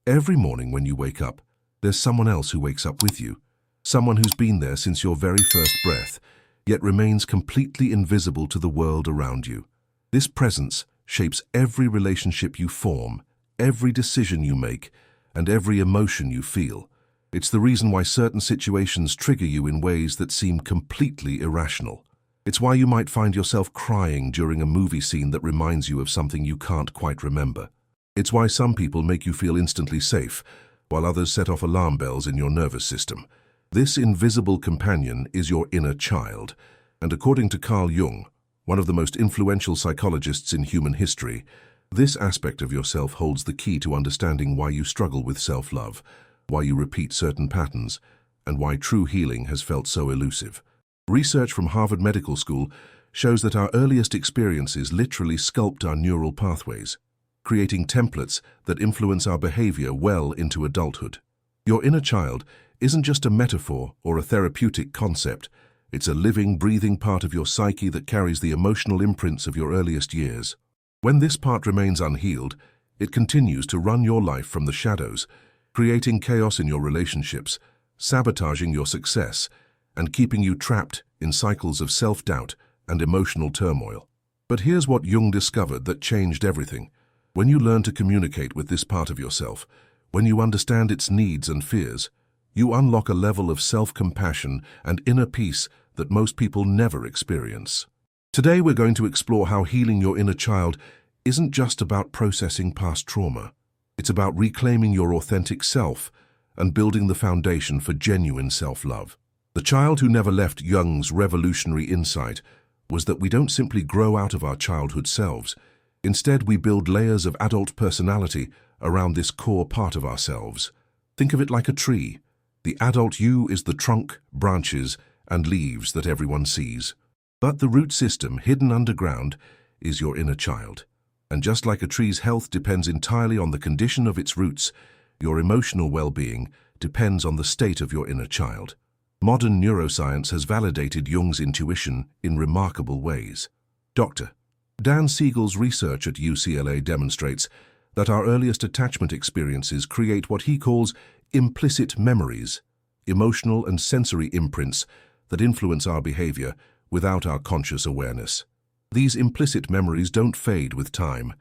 Every morning when you wake up, there's someone else who wakes up with you. Someone who's been there since your very first breath, yet remains completely invisible to the world around you. This presence shapes every relationship you form, every decision you make, and every emotion you feel. It's the reason why certain situations trigger you in ways that seem completely irrational. It's why you might find yourself crying during a movie scene that reminds you of something you can't quite remember. It's why some people make you feel instantly safe, while others set off alarm bells in your nervous system. This invisible companion is your inner child, and according to Carl Jung, one of the most influential psychologists in human history, this aspect of yourself holds the key to understanding why you struggle with self-love, why you repeat certain patterns, and why true healing has felt so elusive. Research from Harvard Medical School shows that our earliest experiences literally sculpt our neural pathways, creating templates that influence our behavior well into adulthood. Your inner child isn't just a metaphor or a therapeutic concept. It's a living, breathing part of your psyche that carries the emotional imprints of your earliest years. When this part remains unhealed, it continues to run your life from the shadows, creating chaos in your relationships, sabotaging your success, and keeping you trapped in cycles of self-doubt and emotional turmoil. But here's what Jung discovered that changed everything. When you learn to communicate with this part of yourself, when you understand its needs and fears, you unlock a level of self-compassion and inner peace that most people never experience. Today we're going to explore how healing your inner child isn't just about processing past trauma. It's about reclaiming your authentic self and building the foundation for genuine self-love. The child who never left Jung's revolutionary insight was that we don't simply grow out of our childhood selves. Instead, we build layers of adult personality around this core part of ourselves. Think of it like a tree. The adult you is the trunk, branches, and leaves that everyone sees. But the root system, hidden underground, is your inner child. And just like a tree's health depends entirely on the condition of its roots, your emotional well-being depends on the state of your inner child. Modern neuroscience has validated Jung's intuition in remarkable ways. Dr. Dan Siegel's research at UCLA demonstrates that our earliest attachment experiences create what he calls implicit memories, emotional and sensory imprints that influence our behavior without our conscious awareness. These implicit memories don't fade with time.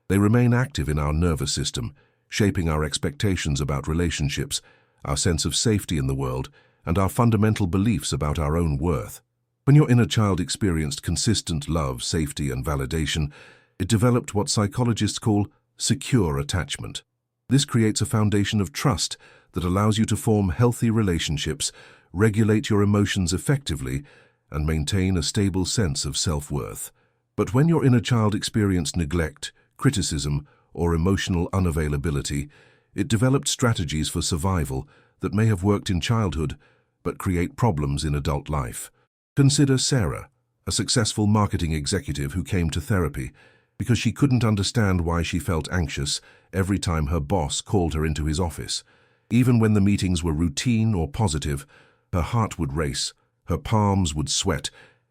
They remain active in our nervous system, shaping our expectations about relationships, our sense of safety in the world, and our fundamental beliefs about our own worth. When your inner child experienced consistent love, safety, and validation, it developed what psychologists call secure attachment. This creates a foundation of trust that allows you to form healthy relationships, regulate your emotions effectively, and maintain a stable sense of self-worth. But when your inner child experienced neglect, criticism, or emotional unavailability, it developed strategies for survival that may have worked in childhood but create problems in adult life. Consider Sarah, a successful marketing executive who came to therapy because she couldn't understand why she felt anxious every time her boss called her into his office. Even when the meetings were routine or positive, her heart would race, her palms would sweat,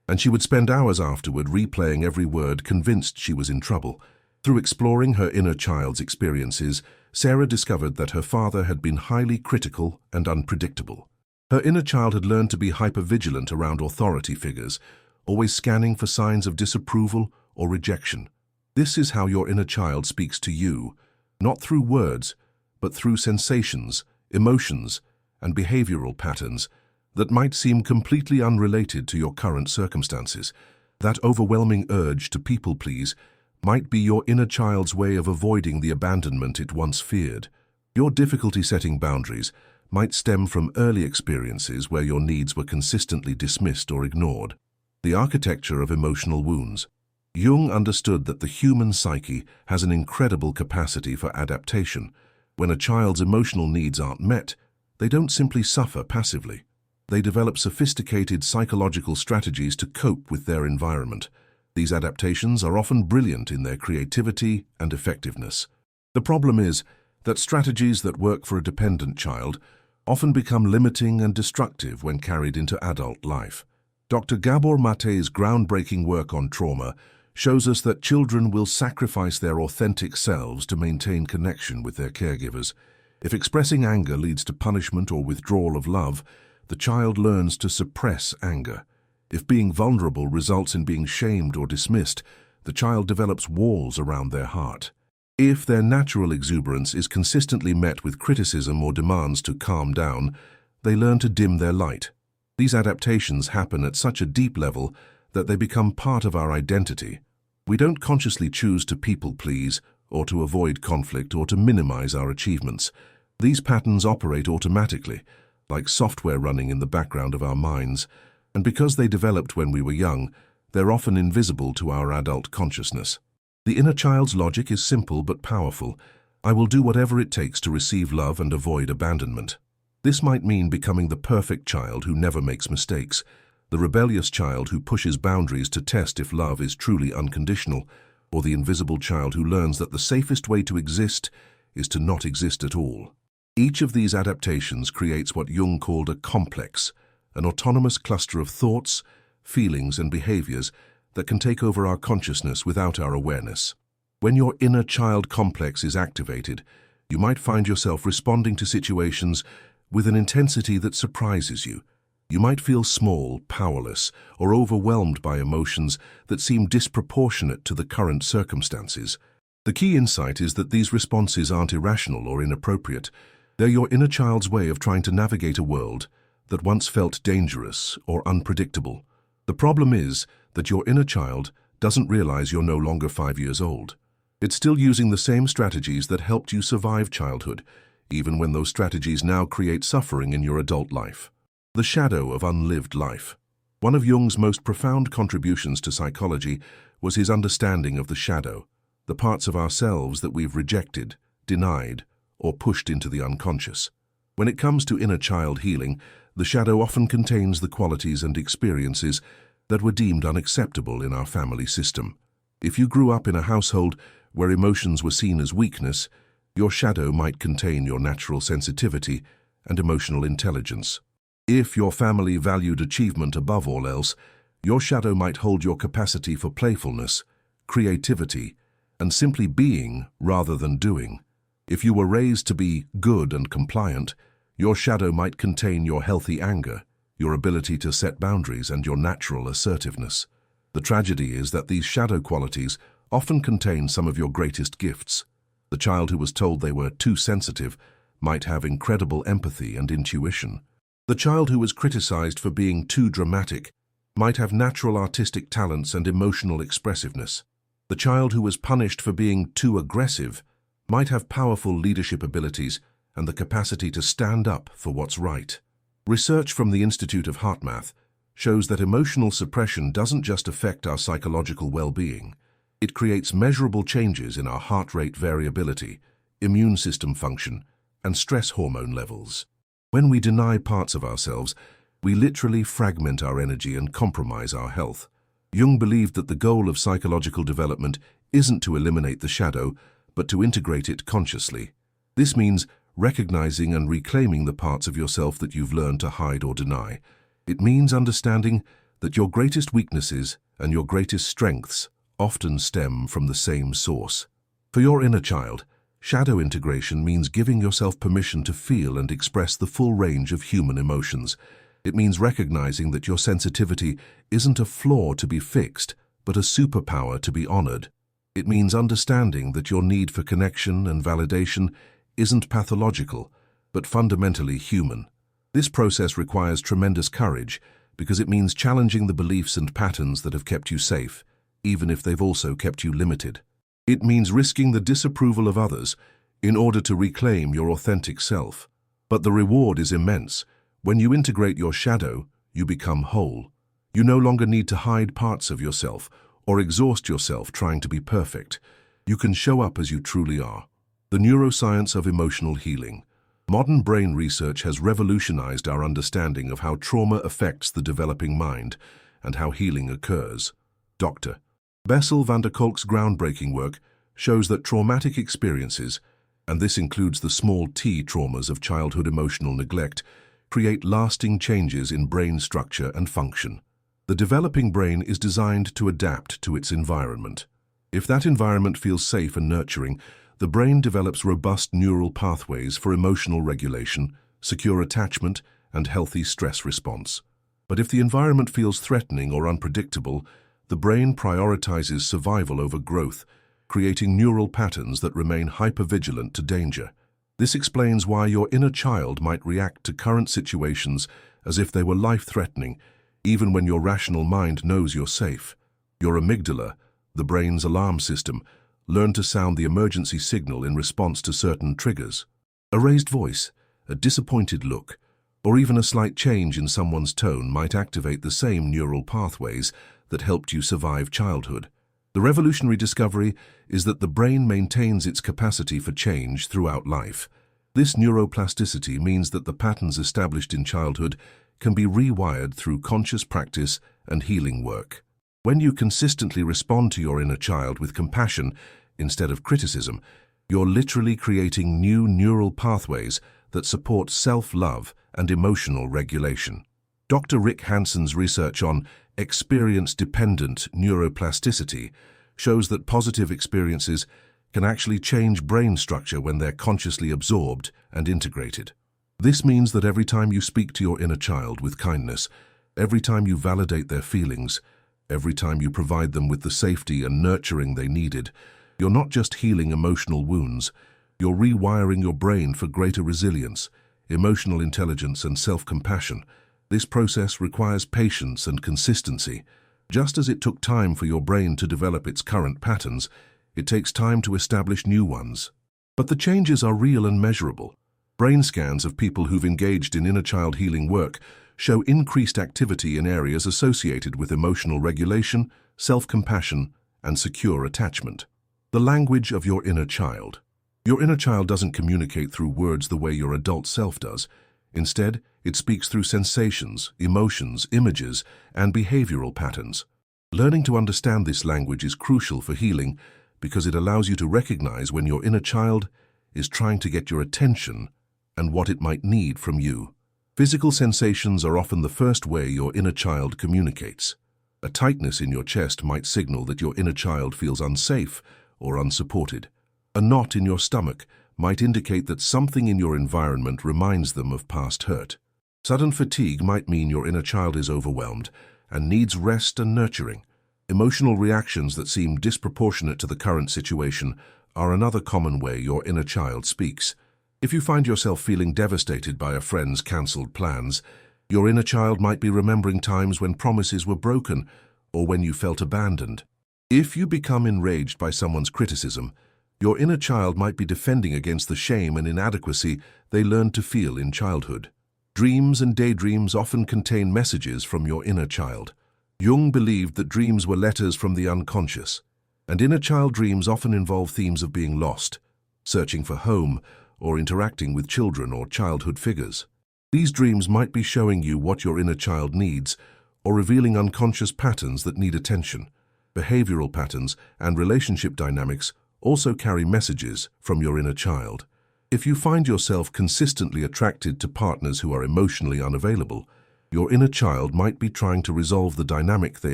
and she would spend hours afterward replaying every word, convinced she was in trouble. Through exploring her inner child's experiences, Sarah discovered that her father had been highly critical and unpredictable. Her inner child had learned to be hypervigilant around authority figures, always scanning for signs of disapproval or rejection. This is how your inner child speaks to you, not through words, but through sensations, emotions, and behavioral patterns that might seem completely unrelated to your current circumstances. That overwhelming urge to people-please might be your inner child's way of avoiding the abandonment it once feared. Your difficulty setting boundaries might stem from early experiences where your needs were consistently dismissed or ignored. The architecture of emotional wounds. Jung understood that the human psyche has an incredible capacity for adaptation. When a child's emotional needs aren't met, they don't simply suffer passively. They develop sophisticated psychological strategies to cope with their environment. These adaptations are often brilliant in their creativity and effectiveness. The problem is that strategies that work for a dependent child often become limiting and destructive when carried into adult life. Dr. Gabor Mate's groundbreaking work on trauma shows us that children will sacrifice their authentic selves to maintain connection with their caregivers. If expressing anger leads to punishment or withdrawal of love, the child learns to suppress anger. If being vulnerable results in being shamed or dismissed, the child develops walls around their heart. If their natural exuberance is consistently met with criticism or demands to calm down, they learn to dim their light. These adaptations happen at such a deep level that they become part of our identity. We don't consciously choose to people-please, or to avoid conflict, or to minimize our achievements. These patterns operate automatically, like software running in the background of our minds, and because they developed when we were young, they're often invisible to our adult consciousness. The inner child's logic is simple but powerful. I will do whatever it takes to receive love and avoid abandonment. This might mean becoming the perfect child who never makes mistakes, the rebellious child who pushes boundaries to test if love is truly unconditional, or the invisible child who learns that the safest way to exist is to not exist at all. Each of these adaptations creates what Jung called a complex, an autonomous cluster of thoughts, feelings, and behaviors that can take over our consciousness without our awareness. When your inner child complex is activated, you might find yourself responding to situations with an intensity that surprises you. You might feel small, powerless, or overwhelmed by emotions that seem disproportionate to the current circumstances. The key insight is that these responses aren't irrational or inappropriate. They're your inner child's way of trying to navigate a world that once felt dangerous or unpredictable. The problem is that your inner child doesn't realize you're no longer 5 years old. It's still using the same strategies that helped you survive childhood, even when those strategies now create suffering in your adult life. The shadow of unlived life. One of Jung's most profound contributions to psychology was his understanding of the shadow, the parts of ourselves that we've rejected, denied, or pushed into the unconscious. When it comes to inner child healing, the shadow often contains the qualities and experiences that were deemed unacceptable in our family system. If you grew up in a household where emotions were seen as weakness, your shadow might contain your natural sensitivity and emotional intelligence. If your family valued achievement above all else, your shadow might hold your capacity for playfulness, creativity, and simply being rather than doing. If you were raised to be good and compliant, your shadow might contain your healthy anger, your ability to set boundaries, and your natural assertiveness. The tragedy is that these shadow qualities often contain some of your greatest gifts. The child who was told they were too sensitive might have incredible empathy and intuition. The child who was criticized for being too dramatic might have natural artistic talents and emotional expressiveness. The child who was punished for being too aggressive might have powerful leadership abilities and the capacity to stand up for what's right. Research from the Institute of HeartMath shows that emotional suppression doesn't just affect our psychological well-being. It creates measurable changes in our heart rate variability, immune system function, and stress hormone levels. When we deny parts of ourselves, we literally fragment our energy and compromise our health. Jung believed that the goal of psychological development isn't to eliminate the shadow, but to integrate it consciously. This means recognizing and reclaiming the parts of yourself that you've learned to hide or deny. It means understanding that your greatest weaknesses and your greatest strengths often stem from the same source. For your inner child, shadow integration means giving yourself permission to feel and express the full range of human emotions. It means recognizing that your sensitivity isn't a flaw to be fixed, but a superpower to be honored. It means understanding that your need for connection and validation isn't pathological, but fundamentally human. This process requires tremendous courage because it means challenging the beliefs and patterns that have kept you safe, even if they've also kept you limited. It means risking the disapproval of others in order to reclaim your authentic self. But the reward is immense. When you integrate your shadow, you become whole. You no longer need to hide parts of yourself or exhaust yourself trying to be perfect. You can show up as you truly are. The neuroscience of emotional healing. Modern brain research has revolutionized our understanding of how trauma affects the developing mind and how healing occurs. Dr. Bessel van der Kolk's groundbreaking work shows that traumatic experiences, and this includes the small t traumas of childhood emotional neglect, create lasting changes in brain structure and function. The developing brain is designed to adapt to its environment. If that environment feels safe and nurturing, The brain develops robust neural pathways for emotional regulation, secure attachment, and healthy stress response. But if the environment feels threatening or unpredictable, the brain prioritizes survival over growth, creating neural patterns that remain hypervigilant to danger. This explains why your inner child might react to current situations as if they were life-threatening, even when your rational mind knows you're safe. Your amygdala, the brain's alarm system, learn to sound the emergency signal in response to certain triggers. A raised voice, a disappointed look, or even a slight change in someone's tone might activate the same neural pathways that helped you survive childhood. The revolutionary discovery is that the brain maintains its capacity for change throughout life. This neuroplasticity means that the patterns established in childhood can be rewired through conscious practice and healing work. When you consistently respond to your inner child with compassion instead of criticism, you're literally creating new neural pathways that support self-love and emotional regulation. Dr. Rick Hanson's research on experience-dependent neuroplasticity shows that positive experiences can actually change brain structure when they're consciously absorbed and integrated. This means that every time you speak to your inner child with kindness, every time you validate their feelings, every time you provide them with the safety and nurturing they needed, you're not just healing emotional wounds, you're rewiring your brain for greater resilience, emotional intelligence, and self-compassion. This process requires patience and consistency. Just as it took time for your brain to develop its current patterns, it takes time to establish new ones. But the changes are real and measurable. Brain scans of people who've engaged in inner child healing work show increased activity in areas associated with emotional regulation, self-compassion, and secure attachment. The language of your inner child. Your inner child doesn't communicate through words the way your adult self does. Instead, it speaks through sensations, emotions, images, and behavioral patterns. Learning to understand this language is crucial for healing because it allows you to recognize when your inner child is trying to get your attention and what it might need from you. Physical sensations are often the first way your inner child communicates. A tightness in your chest might signal that your inner child feels unsafe or unsupported. A knot in your stomach might indicate that something in your environment reminds them of past hurt. Sudden fatigue might mean your inner child is overwhelmed and needs rest and nurturing. Emotional reactions that seem disproportionate to the current situation are another common way your inner child speaks. If you find yourself feeling devastated by a friend's cancelled plans, your inner child might be remembering times when promises were broken or when you felt abandoned. If you become enraged by someone's criticism, your inner child might be defending against the shame and inadequacy they learned to feel in childhood. Dreams and daydreams often contain messages from your inner child. Jung believed that dreams were letters from the unconscious, and inner child dreams often involve themes of being lost, searching for home, or interacting with children or childhood figures. These dreams might be showing you what your inner child needs, or revealing unconscious patterns that need attention. Behavioral patterns and relationship dynamics also carry messages from your inner child. If you find yourself consistently attracted to partners who are emotionally unavailable, your inner child might be trying to resolve the dynamic they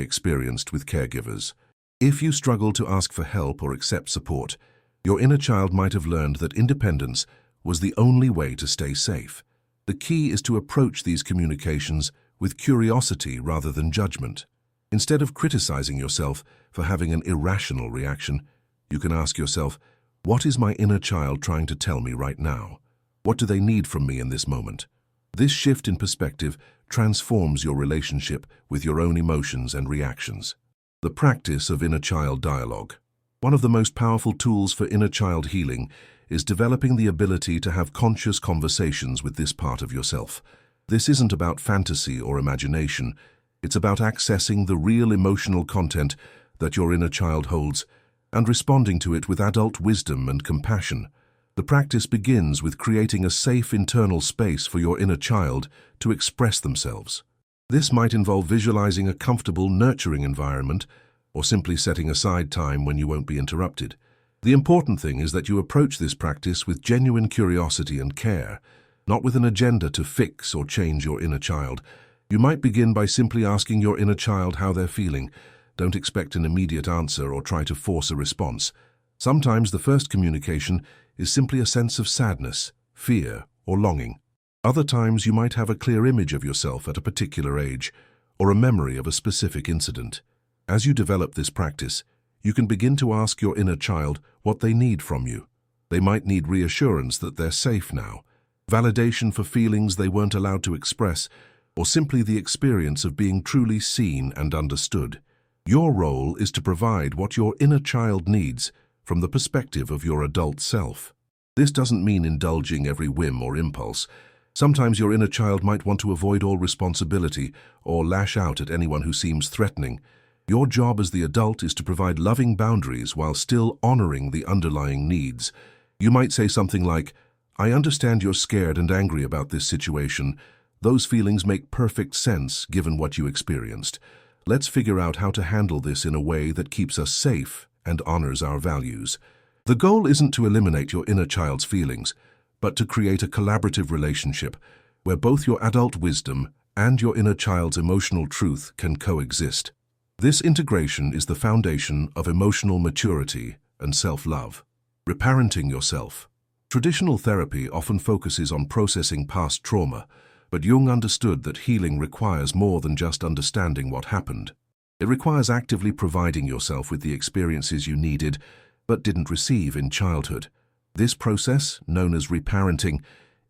experienced with caregivers. If you struggle to ask for help or accept support, your inner child might have learned that independence was the only way to stay safe. The key is to approach these communications with curiosity rather than judgment. Instead of criticizing yourself for having an irrational reaction, you can ask yourself, what is my inner child trying to tell me right now? What do they need from me in this moment? This shift in perspective transforms your relationship with your own emotions and reactions. The practice of inner child dialogue. One of the most powerful tools for inner child healing is developing the ability to have conscious conversations with this part of yourself. This isn't about fantasy or imagination. It's about accessing the real emotional content that your inner child holds and responding to it with adult wisdom and compassion. The practice begins with creating a safe internal space for your inner child to express themselves. This might involve visualizing a comfortable, nurturing environment, or simply setting aside time when you won't be interrupted. The important thing is that you approach this practice with genuine curiosity and care, not with an agenda to fix or change your inner child. You might begin by simply asking your inner child how they're feeling. Don't expect an immediate answer or try to force a response. Sometimes the first communication is simply a sense of sadness, fear, or longing. Other times you might have a clear image of yourself at a particular age, or a memory of a specific incident. As you develop this practice, you can begin to ask your inner child what they need from you. They might need reassurance that they're safe now, validation for feelings they weren't allowed to express, or simply the experience of being truly seen and understood. Your role is to provide what your inner child needs from the perspective of your adult self. This doesn't mean indulging every whim or impulse. Sometimes your inner child might want to avoid all responsibility or lash out at anyone who seems threatening. Your job as the adult is to provide loving boundaries while still honoring the underlying needs. You might say something like, "I understand you're scared and angry about this situation. Those feelings make perfect sense given what you experienced. Let's figure out how to handle this in a way that keeps us safe and honors our values." The goal isn't to eliminate your inner child's feelings, but to create a collaborative relationship where both your adult wisdom and your inner child's emotional truth can coexist. This integration is the foundation of emotional maturity and self-love. Reparenting yourself. Traditional therapy often focuses on processing past trauma, but Jung understood that healing requires more than just understanding what happened. It requires actively providing yourself with the experiences you needed but didn't receive in childhood. This process, known as reparenting,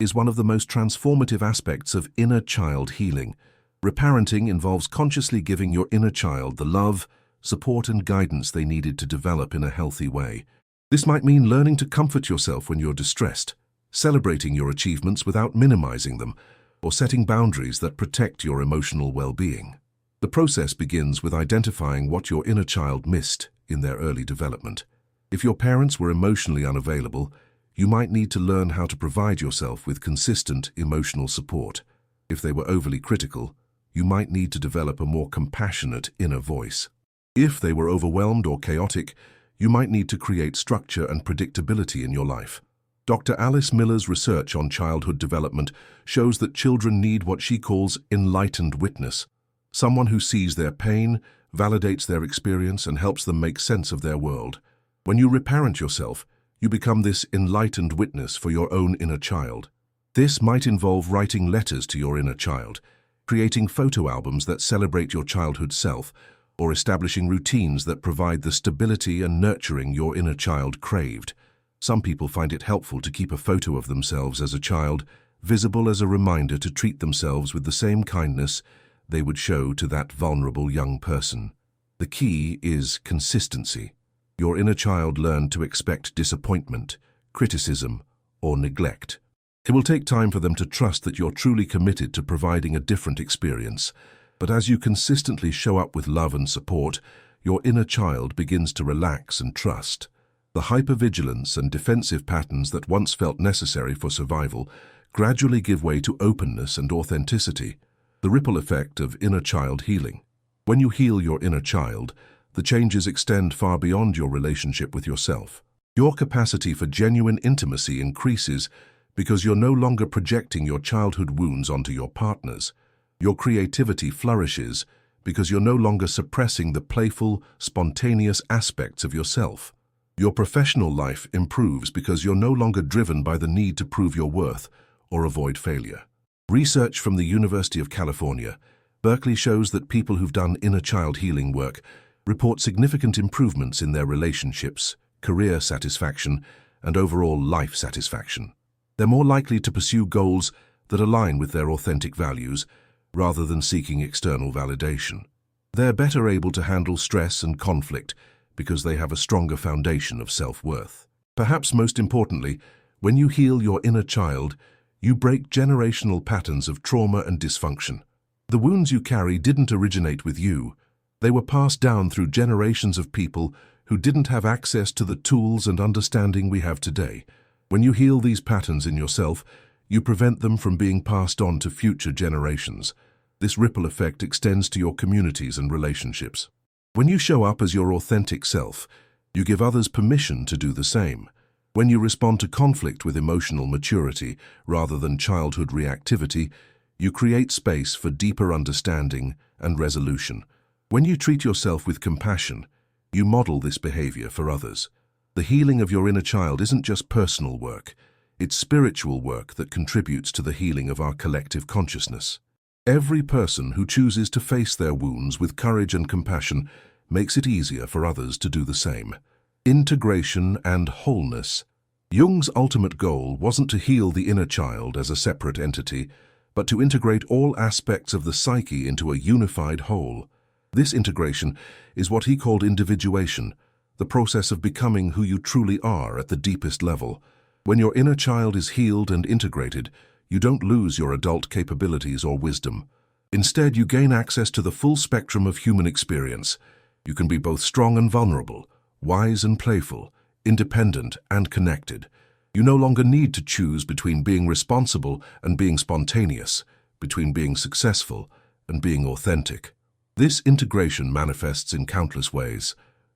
is one of the most transformative aspects of inner child healing. Reparenting involves consciously giving your inner child the love, support, and guidance they needed to develop in a healthy way. This might mean learning to comfort yourself when you're distressed, celebrating your achievements without minimizing them, or setting boundaries that protect your emotional well-being. The process begins with identifying what your inner child missed in their early development. If your parents were emotionally unavailable, you might need to learn how to provide yourself with consistent emotional support. If they were overly critical, you might need to develop a more compassionate inner voice. If they were overwhelmed or chaotic, you might need to create structure and predictability in your life. Dr. Alice Miller's research on childhood development shows that children need what she calls enlightened witness, someone who sees their pain, validates their experience, and helps them make sense of their world. When you reparent yourself, you become this enlightened witness for your own inner child. This might involve writing letters to your inner child, creating photo albums that celebrate your childhood self, or establishing routines that provide the stability and nurturing your inner child craved. Some people find it helpful to keep a photo of themselves as a child, visible as a reminder to treat themselves with the same kindness they would show to that vulnerable young person. The key is consistency. Your inner child learned to expect disappointment, criticism, or neglect. It will take time for them to trust that you're truly committed to providing a different experience, but as you consistently show up with love and support, your inner child begins to relax and trust. The hypervigilance and defensive patterns that once felt necessary for survival gradually give way to openness and authenticity, the ripple effect of inner child healing. When you heal your inner child, the changes extend far beyond your relationship with yourself. Your capacity for genuine intimacy increases because you're no longer projecting your childhood wounds onto your partners. Your creativity flourishes because you're no longer suppressing the playful, spontaneous aspects of yourself. Your professional life improves because you're no longer driven by the need to prove your worth or avoid failure. Research from the University of California, Berkeley shows that people who've done inner child healing work report significant improvements in their relationships, career satisfaction, and overall life satisfaction. They're more likely to pursue goals that align with their authentic values rather than seeking external validation. They're better able to handle stress and conflict because they have a stronger foundation of self-worth. Perhaps most importantly, when you heal your inner child, you break generational patterns of trauma and dysfunction. The wounds you carry didn't originate with you. They were passed down through generations of people who didn't have access to the tools and understanding we have today. When you heal these patterns in yourself, you prevent them from being passed on to future generations. This ripple effect extends to your communities and relationships. When you show up as your authentic self, you give others permission to do the same. When you respond to conflict with emotional maturity rather than childhood reactivity, you create space for deeper understanding and resolution. When you treat yourself with compassion, you model this behavior for others. The healing of your inner child isn't just personal work, it's spiritual work that contributes to the healing of our collective consciousness. Every person who chooses to face their wounds with courage and compassion makes it easier for others to do the same. Integration and wholeness. Jung's ultimate goal wasn't to heal the inner child as a separate entity, but to integrate all aspects of the psyche into a unified whole. This integration is what he called individuation, the process of becoming who you truly are at the deepest level. When your inner child is healed and integrated, you don't lose your adult capabilities or wisdom. Instead, you gain access to the full spectrum of human experience. You can be both strong and vulnerable, wise and playful, independent and connected. You no longer need to choose between being responsible and being spontaneous, between being successful and being authentic. This integration manifests in countless ways.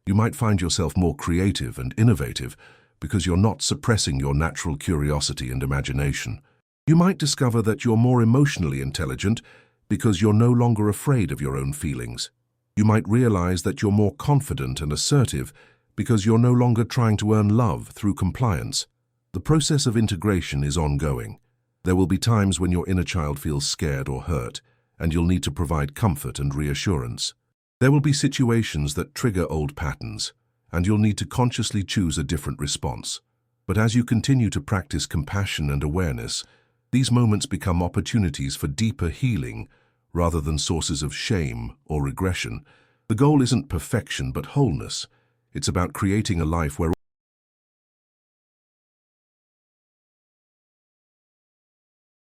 You might find yourself more creative and innovative because you're not suppressing your natural curiosity and imagination. You might discover that you're more emotionally intelligent because you're no longer afraid of your own feelings. You might realize that you're more confident and assertive because you're no longer trying to earn love through compliance. The process of integration is ongoing. There will be times when your inner child feels scared or hurt, and you'll need to provide comfort and reassurance. There will be situations that trigger old patterns, and you'll need to consciously choose a different response. But as you continue to practice compassion and awareness, these moments become opportunities for deeper healing rather than sources of shame or regression. The goal isn't perfection but wholeness. It's about creating a life where